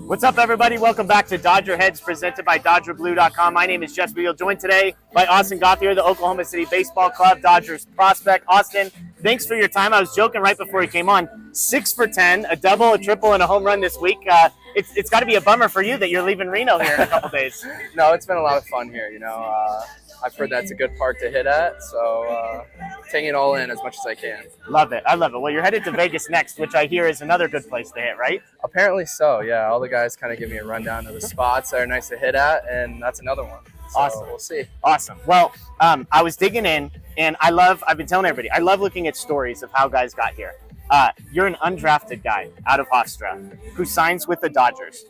What's up, everybody? Welcome back to DodgerHeads, presented by DodgerBlue.com. My name is Jeff Spiegel, joined today by Austin Gauthier, the Oklahoma City Baseball Club Dodgers prospect. Austin, thanks for your time. I was joking right before you came on. 6 for 10, a double, a triple, and a home run this week. It's got to be a bummer for you that you're leaving Reno here in a couple days. No, it's been a lot of fun here. I've heard that's a good park to hit at, so taking it all in as much as I can. Love it. I love it. Well, you're headed to Vegas next, which I hear is another good place to hit, right? Apparently so, yeah. All the guys kind of give me a rundown of the spots that are nice to hit at, and that's another one. So Awesome. We'll see. Awesome. Well, I was digging in, and I've been telling everybody, I love looking at stories of how guys got here. You're an undrafted guy out of Hofstra who signs with the Dodgers.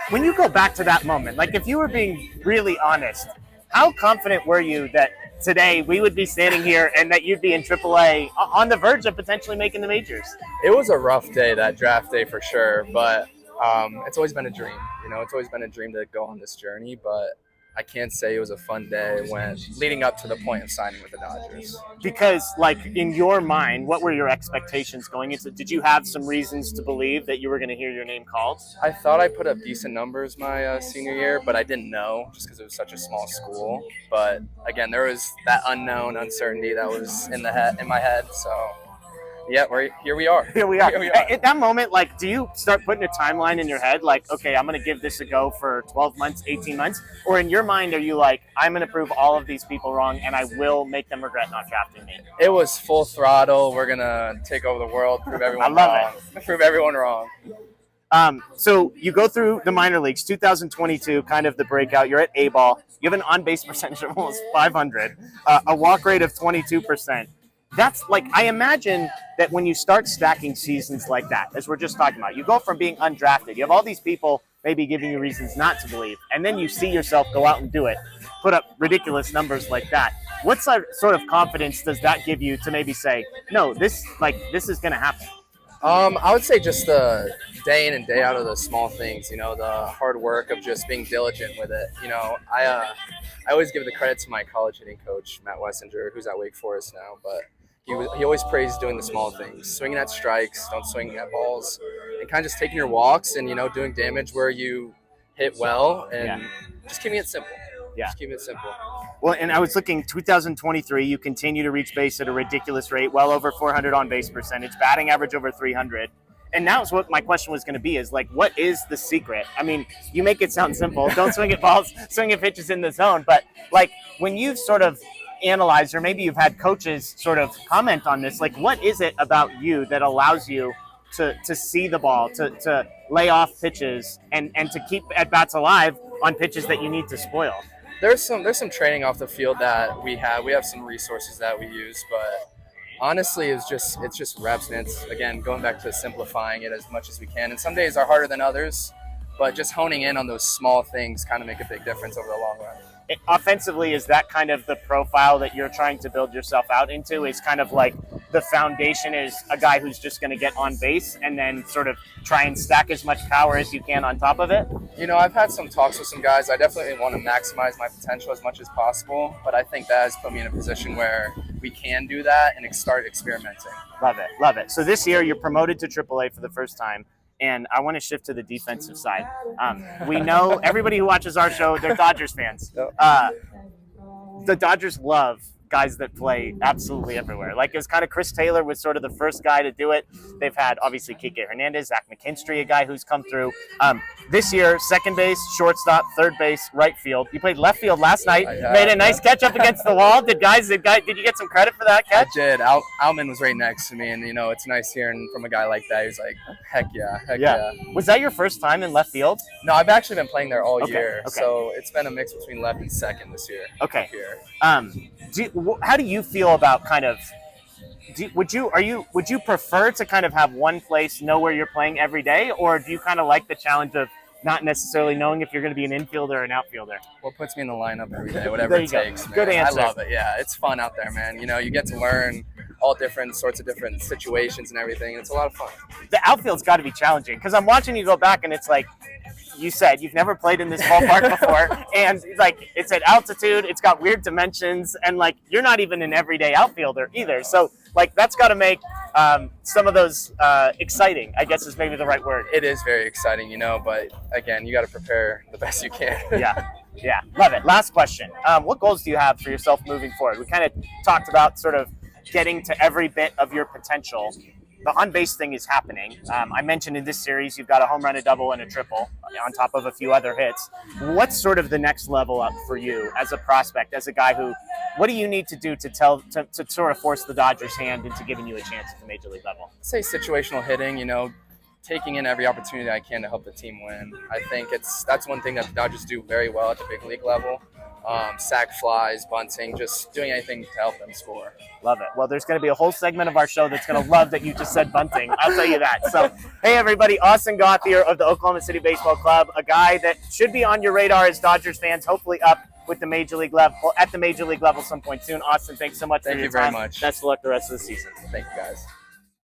When you go back to that moment, like if you were being really honest, how confident were you that today we would be standing here and that you'd be in AAA on the verge of potentially making the majors? It was a rough day, that draft day for sure, but it's always been a dream. It's always been a dream to go on this journey, but I can't say it was a fun day when leading up to the point of signing with the Dodgers. Because, like, in your mind, what were your expectations going into? Did you have some reasons to believe that you were going to hear your name called? I thought I put up decent numbers my senior year, but I didn't know just because it was such a small school. But again, there was that unknown uncertainty that was in my head. So yeah, here we are. Here we are. At that moment, like, do you start putting a timeline in your head? Like, okay, I'm going to give this a go for 12 months, 18 months? Or in your mind, are you like, I'm going to prove all of these people wrong and I will make them regret not drafting me? It was full throttle. We're going to take over the world, prove everyone wrong. Prove everyone wrong. So you go through the minor leagues, 2022, kind of the breakout. You're at A-ball. You have an on-base percentage of almost 500, a walk rate of 22%. That's like, I imagine that when you start stacking seasons like that, as we're just talking about, you go from being undrafted, you have all these people maybe giving you reasons not to believe, and then you see yourself go out and do it, put up ridiculous numbers like that. What sort of confidence does that give you to maybe say, no, this is going to happen? I would say just the day in and day out of the small things, the hard work of just being diligent with it. I always give the credit to my college hitting coach, Matt Wessinger, who's at Wake Forest now, but he always praised doing the small things, swinging at strikes, don't swing at balls, and kind of just taking your walks and, doing damage where you hit well and just keeping it simple. Yeah. Just keeping it simple. Well, and I was looking, 2023, you continue to reach base at a ridiculous rate, well over 400 on base percentage, batting average over 300. And now it's what my question was going to be is, like, what is the secret? I mean, you make it sound simple. Don't swing at balls, swing at pitches in the zone. But, like, when you've sort of analyzed, or maybe you've had coaches sort of comment on this, like, what is it about you that allows you to see the ball, to lay off pitches and to keep at-bats alive on pitches that you need to spoil? There's some training off the field that we have. We have some resources that we use, but honestly, it's just reps, and it's, again, going back to simplifying it as much as we can. And some days are harder than others, but just honing in on those small things kind of make a big difference over the long run. Offensively, is that kind of the profile that you're trying to build yourself out into? Is kind of like the foundation is a guy who's just going to get on base and then sort of try and stack as much power as you can on top of it? I've had some talks with some guys. I definitely want to maximize my potential as much as possible, but I think that has put me in a position where we can do that and start experimenting. Love it. Love it. So this year you're promoted to AAA for the first time. And I want to shift to the defensive side. We know everybody who watches our show, they're Dodgers fans. The Dodgers love guys that play absolutely everywhere. Like, it was kind of Chris Taylor was sort of the first guy to do it. They've had, obviously, Kike Hernandez, Zach McKinstry, a guy who's come through. This year, second base, shortstop, third base, right field. You played left field last night. Made a nice catch up against the wall. Did you get some credit for that catch? I did. Alman was right next to me, and, it's nice hearing from a guy like that. He's like, heck yeah. Was that your first time in left field? No, I've actually been playing there all year. Okay. So it's been a mix between left and second this year. Okay. How do you feel about kind of? Would you prefer to kind of have one place, know where you're playing every day, or do you kind of like the challenge of not necessarily knowing if you're going to be an infielder or an outfielder? Well, it puts me in the lineup every day, whatever it takes. Man. Good answer. I love it. Yeah, it's fun out there, man. You get to learn all different sorts of different situations and everything. It's a lot of fun. The outfield's got to be challenging because I'm watching you go back, and it's like you said you've never played in this ballpark before, and like it's at altitude, it's got weird dimensions, and like you're not even an everyday outfielder either. So like that's got to make some of those exciting, I guess is maybe the right word. It is very exciting, you know, but again, you got to prepare the best you can. Yeah, love it. Last question. What goals do you have for yourself moving forward? We kind of talked about sort of getting to every bit of your potential. The on-base thing is happening. I mentioned in this series you've got a home run, a double, and a triple on top of a few other hits. What's sort of the next level up for you as a prospect, as a guy who, what do you need to do to sort of force the Dodgers' hand into giving you a chance at the major league level? I'd say situational hitting, you know, taking in every opportunity I can to help the team win. I think that's one thing that the Dodgers do very well at the big league level. Sack flies, bunting, just doing anything to help them score. Love it. Well, there's going to be a whole segment of our show that's going to love that you just said bunting. I'll tell you that. So, hey, everybody, Austin Gauthier of the Oklahoma City Baseball Club, a guy that should be on your radar as Dodgers fans, hopefully up with the major league level, at the major league level some point soon. Austin, thanks so much for your time. Thank you very much. Best of luck the rest of the season. Thank you, guys.